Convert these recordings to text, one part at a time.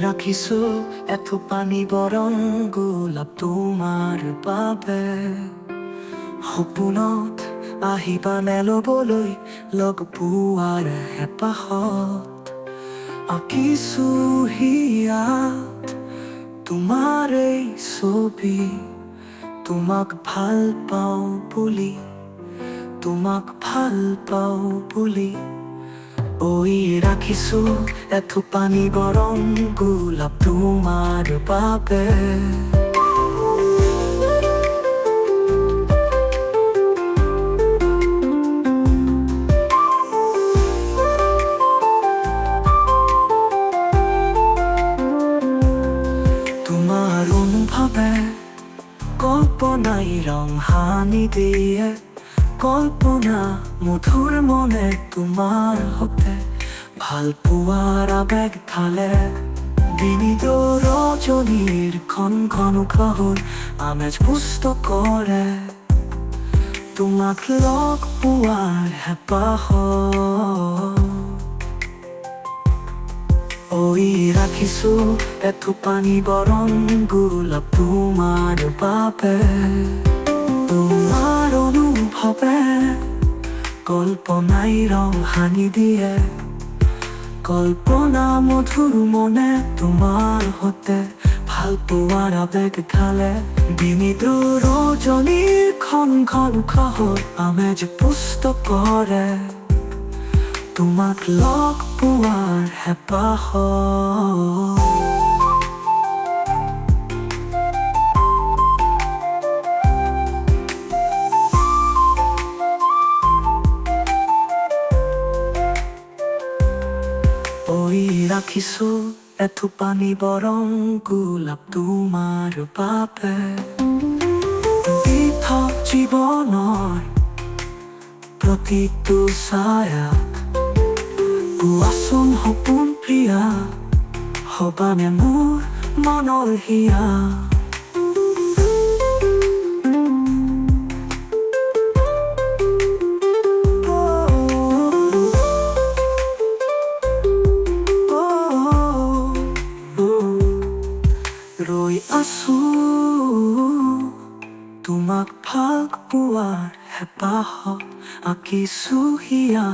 ৰাখিছো এত পানী বৰণ গোলাপ তোমাৰ বাবে সপোনত আহিবানে ল'বলৈ লগ পোৱাৰ হেঁপাহত আঁকিছো হিয়াত তোমাৰ এই ছবি তোমাক ভাল পাওঁ বুলি তোমাক ভাল পাওঁ বুলি ঐ ৰাখিছো এথ পানী বৰণ গোলাপ তোমাৰ বাবে তোমাৰ অনুভৱে কল্পনাই ৰং সানি দিয়ে কল্পনা মধুৰ মনে তোমাৰ সতে ভাল পোৱাৰ আবেগ ঢালে বিনীত ৰজনীৰ ঘন ঘন উশাহৰ আমেজ পুষ্ট কৰে তোমাক লগ পোৱাৰ হেঁপাহত ঐ ৰাখিছো এথ পানী বৰণ গোলাপ তোমাৰ বাবে তোমাৰ অনুভৱে কল্পনাই ৰং সানি দিয়ে কল্পনা মধুৰ মনে তোমাৰ সতে ভাল পোৱাৰ আবেগ ঢালে বিনীত ৰজনীৰ ঘন ঘন উশাহৰ আমেজ পুষ্ট কৰে তোমাক লগ পোৱাৰ হেঁপাহত ঐ ৰাখিছো এথ পানী বৰণ গোলাপ তোমাৰ বাবে দি থক জীৱনৰ প্ৰতিটো ছায়া কোৱাচোন সপোন প্ৰিয়া হবানে মোৰ মনৰ হিয়া ৰৈ আছো তোমাক ভাল পোৱাৰ হেঁপাহত আঁকিছো হিয়া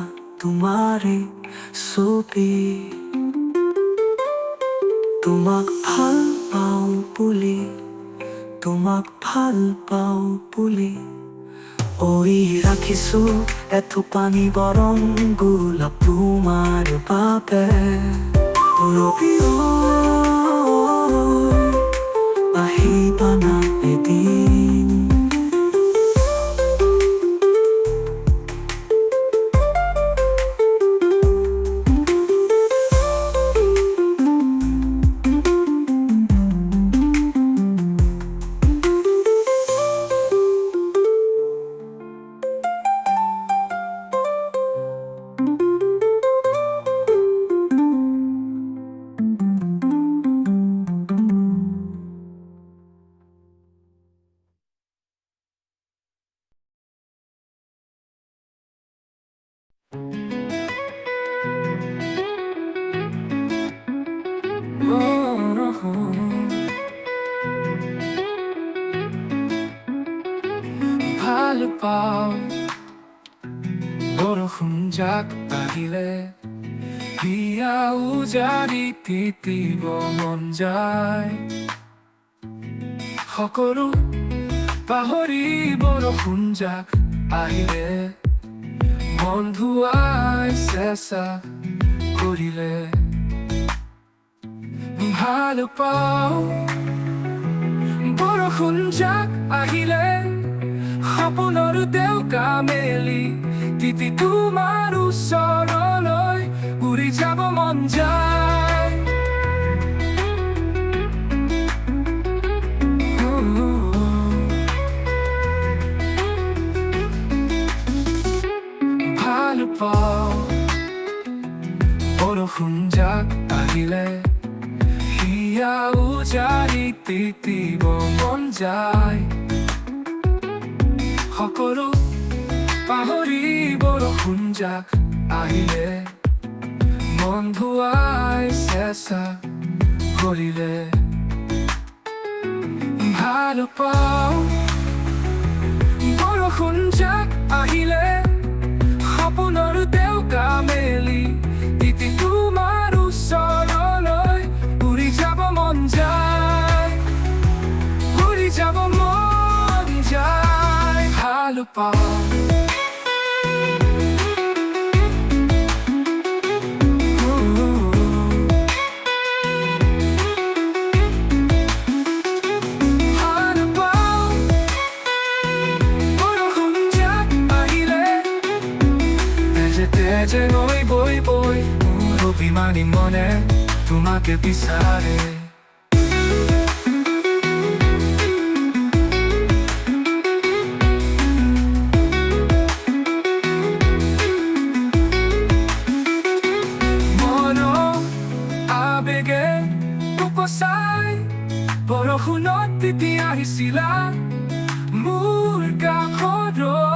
তোমাৰে ছবি তোমাক ভাল পাওঁ বুলি তোমাক ভাল পাওঁ বুলি ঐ ৰাখিছো এথ পানী বৰণ গোলাপ তোমাৰ বাবে ৰবি আহিবানা এদিন ভাল পাওঁ বৰষুণ জাক আহিলে হিয়া উজাৰি তিতিব মন যায় সকলো পাহৰি বৰষুণ জাক আহিলে মন ধুৱাই চেঁচা কৰিলে ভাল পাওঁ বৰষুণ জাক আহিলে সপোনৰ দেউকা মেলি তিতি তোমাৰ ওচৰলৈ উৰি যাব মন যায় ভাল পাওঁ বৰষুণ জাক আহিলে হিয়া উজাৰি তিতিব মন যায় সকলো পাহৰি বৰষুণ জাক আহিলে মন ধুৱাই চেঁচা ভৰিলে ভাল পাওঁ বৰষুণ জাক আহিলে সপোনৰ দেউকা মেলি তিতি তোমাৰ ওচৰলৈ উৰি যাব মন যায় উৰি যাব মন যায় ভাল পাওঁ যে নৈ বৈ বৈ মোৰ অভিমানী মনে তোমাকে বিচাৰে মনৰ আবেগে উপচাই বৰষুণত তিতি আহিছিলা মোৰ কাষলৈ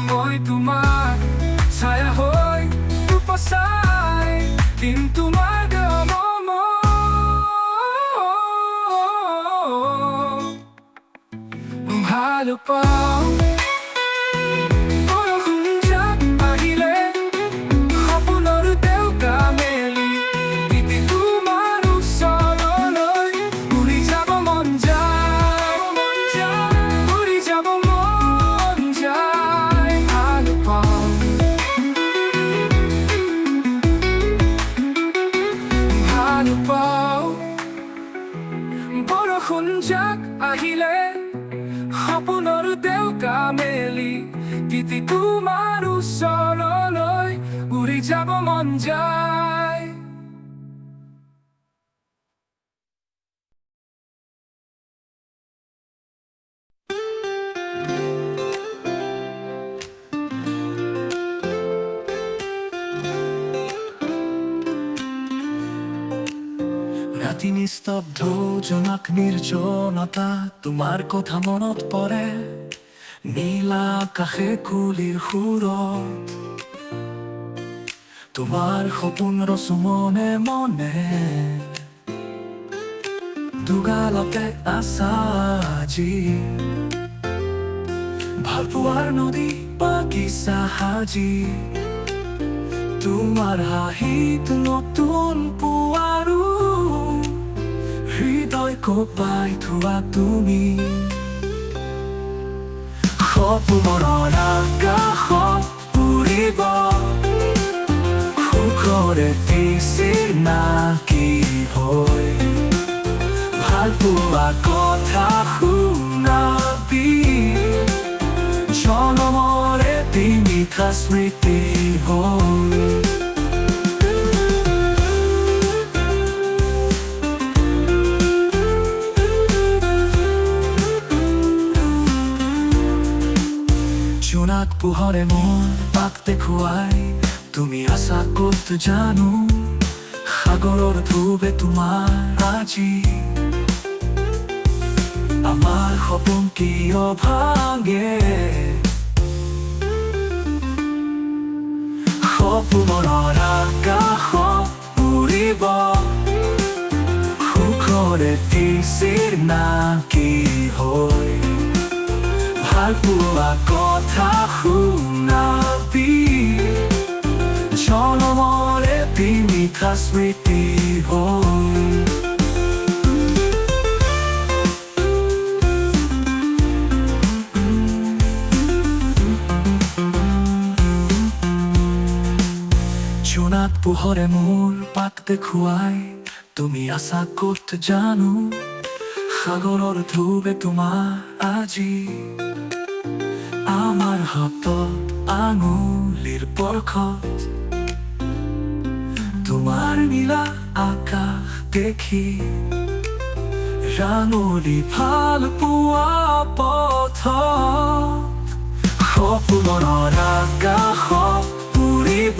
মই তোমাৰ ছায়া হৈ উপচাই দিন তোমাৰ ভাল পাওঁ বৰষুণ জাক আহিলে সপোনৰ দেউকা মেলি তিতি তোমাৰ ওচৰলৈ উৰি যাব মন যায় উৰি যাব মন যায় ভাল পাওঁ বৰষুণ জাক আহিলে সপোনৰ দেউকা মেলি তিতি তোমাৰ ওচৰলৈ উৰি যাব মন যায় ৰাতি নিস্তব্ধ জোনাক নিৰ্জনতা তোমাৰ কথা মনত পৰে নীলা আকাশে কুলিৰ সুৰত তোমাৰ সপোন ৰচো মনে মনে দুগালতে আছা আজি ভালপোৱাৰ নদী বাগিচা সাজি তোমাৰ হাঁহিত নতুন পুৱাৰো হৃদয় কপাই থোৱা তুমি সপোনৰ আকাশত উৰিব সুখৰে চিনাকি হৈ ভালপোৱা কথা শুনাবি জনমৰে মিঠা স্মৃতি হ'ল জোনাক পোহৰে মোৰ পাক দেখুৱাই তুমি আছা ক'ত জানো সাগৰৰ ঢৌৱে তোমাৰ আজি আমাৰ সপোন কিয় ভাঙে সপোনৰ আকাশত উৰিব সুখৰে চিনাকি হৈ ভালপোৱা কথা শুনাবি জনমৰে মিঠা স্মৃতি হ'ল জোনাক পোহৰে মোৰ পাক দেখুৱাই তুমি আছা ক'ত জানো সাগৰৰ ঢৌৱে তোমাৰ আজি আমাৰ হাতত আঙুলিৰ পৰশত তোমাৰ নীলা আকাশ দেখি ৰাঙলী ভাল পোৱা পথ সপোনৰ আকাশত উৰিব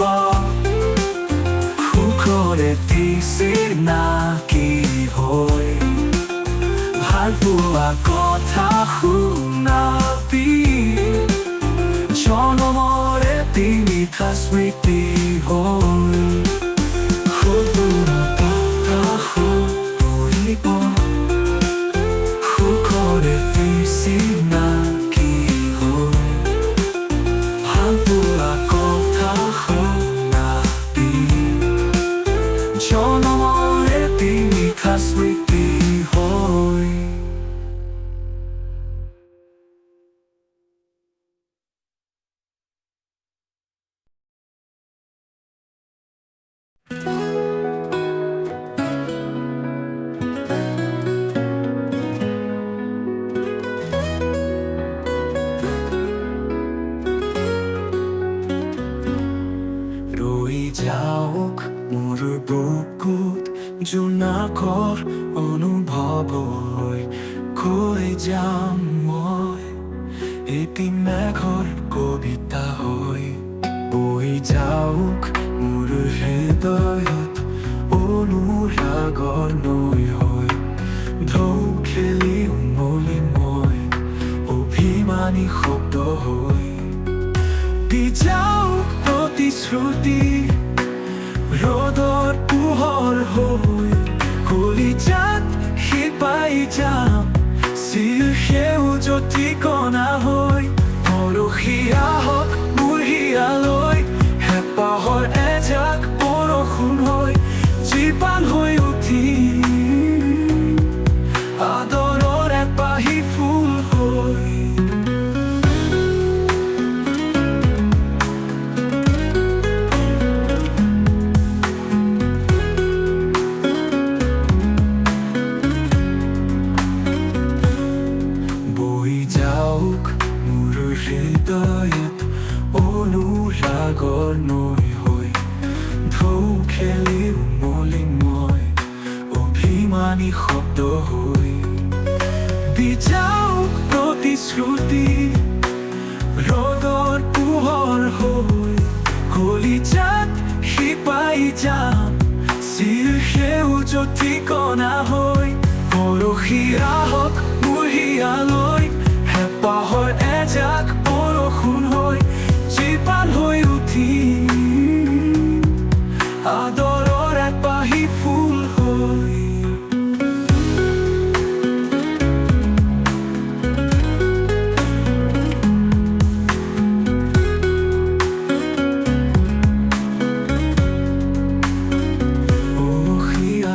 সুখৰে চিনাকি হৈ ভালপোৱা কথা শুনাবি জনমৰে মিঠা স্মৃতি হ'ল সপোনৰ যাওক মোৰ বুকুত জোনাকৰ অনুভৱ হৈ কৈ যাম মই এটি মেঘৰ কবিতা হৈ বৈ যাওক মোৰ হৃদয়ত অনুৰাগৰ নৈ হৈ ঢৌ খেলি উমলি মই অভিমানী শব্দ হৈ যাওক প্ৰতিশ্ৰুতি ৰ'দৰ পোহৰ হৈ কলিজাত শিপাই যাম চিৰ সেউজৰ ঠিকনা হৈ পৰশীয়া হওক মোৰ হিয়ালৈ হেঁপাহৰ এজাক বৰষুণ হৈ জীপাল হৈ উঠি আদৰৰ এপাহি ফুল হৈ হৃদয়ত অনুৰাগৰ নৈ হৈ ঢৌ খেলি উমলি মই অভিমানী শব্দ হৈ যাওক প্ৰতিশ্ৰুতি ৰ'দৰ পোহৰ হৈ কলিজাত শিপাই যাম চিৰ সেউজৰ ঠিকনা হৈ পৰশীয়া হওক মোৰ হিয়ালৈ হেঁপাহৰ এজাক বৰষুণ হৈ জীপাল হৈ উঠি আদৰৰ এপাহি ফুল হৈ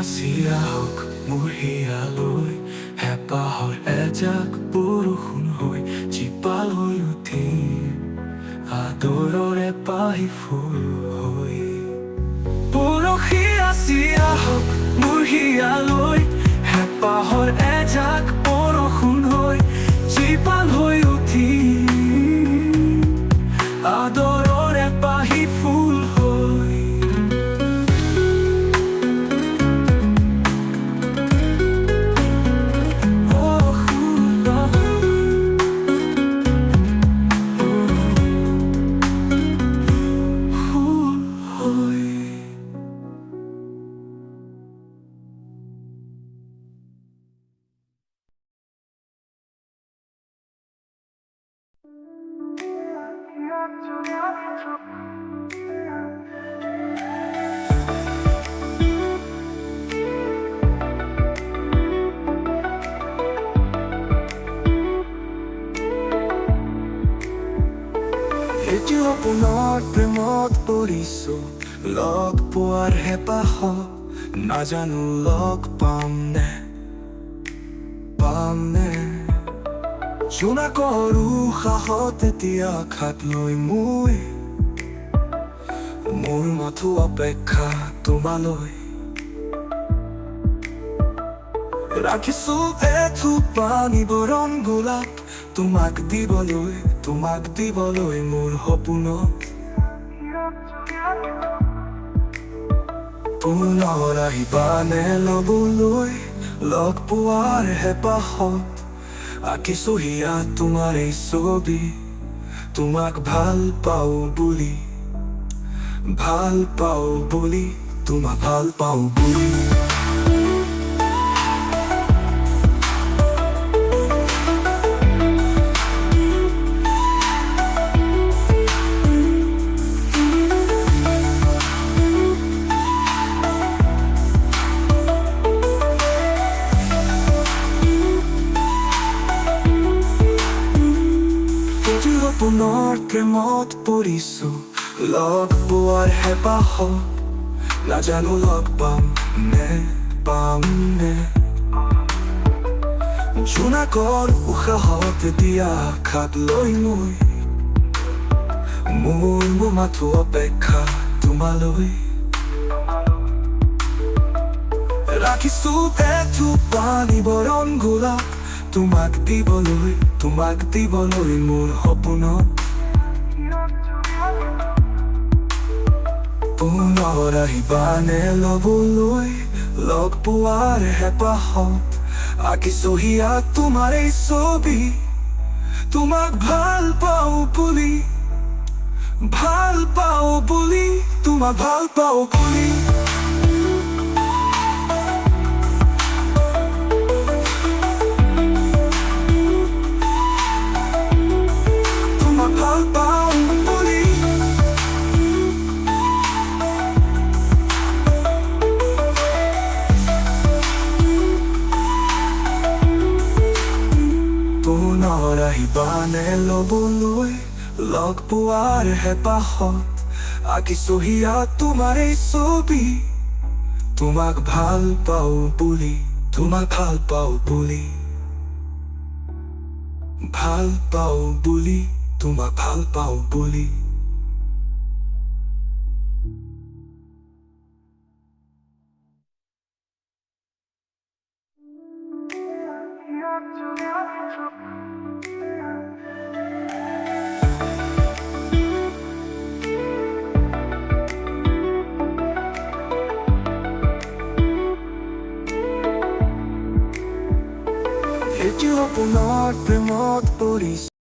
চিৰা হওক মোৰ হিয়ালৈ হেঁপাহৰ এজাক বৰষুণ হৈ জীপাল হৈ উঠি আদৰৰ এপাহি ফুল হৈ পৰশীয়া চিৰা হওক মোৰ হিয়ালৈ হেঁপাহৰ এজাক বৰষুণ হৈ জীপাল হৈ উঠি আদৰৰ এপাহি ফুল হৈ এতিয়া পুনৰ প্ৰেমত পৰিছো লগ পোৱাৰ হেঁপাহত নাজানো লগ পাম নে জোনাকৰ উশাহত এতিয়া খাট লৈ মোৰ মাথো অপেক্ষা তোমালৈ ৰাখিছো এথোপা নিবৰণ গোলাপ তোমাক দিবলৈ মোৰ সপোনত পুনৰ আহিবানে ল'বলৈ লগ পোৱাৰ হেঁপাহত আঁকিছো হিয়া তোমাৰ এই ছবি তোমাক ভাল পাওঁ বুলি তোমাক ভাল পাওঁ বুলি পুনৰ প্ৰেমত পৰিছো লগ পোৱাৰ হেঁপাহত নাজানো লগ পাম নে জোনাকৰ উশাহত দিয়া খাট লৈ মোৰ মাথো অপেক্ষা তোমালৈ ৰাখিছো এথোপা নিবৰণ গোলাপ তোমাক দিবলৈ মোৰ সপোনত পুনৰ আহিবানে ল'বলৈ লগ পোৱাৰ হেঁপাহত আঁকিছো হিয়াত তোমাৰ এই ছবি তোমাক ভাল পাওঁ বুলি তোমাক ভাল পাওঁ বুলি তোমাক ভাল পাওঁ বুলি পুনৰ আহিবানে ল'বলৈ লগ পোৱাৰ হেঁপাহত আঁকিছো হিয়াত তোমাৰ এই ছবি তোমাক ভাল পাওঁ বুলি তোমাক ভাল পাওঁ বুলি তোমাক ভাল পাওঁ বুলি এতিয়া পুনৰ প্ৰেমত পৰিছো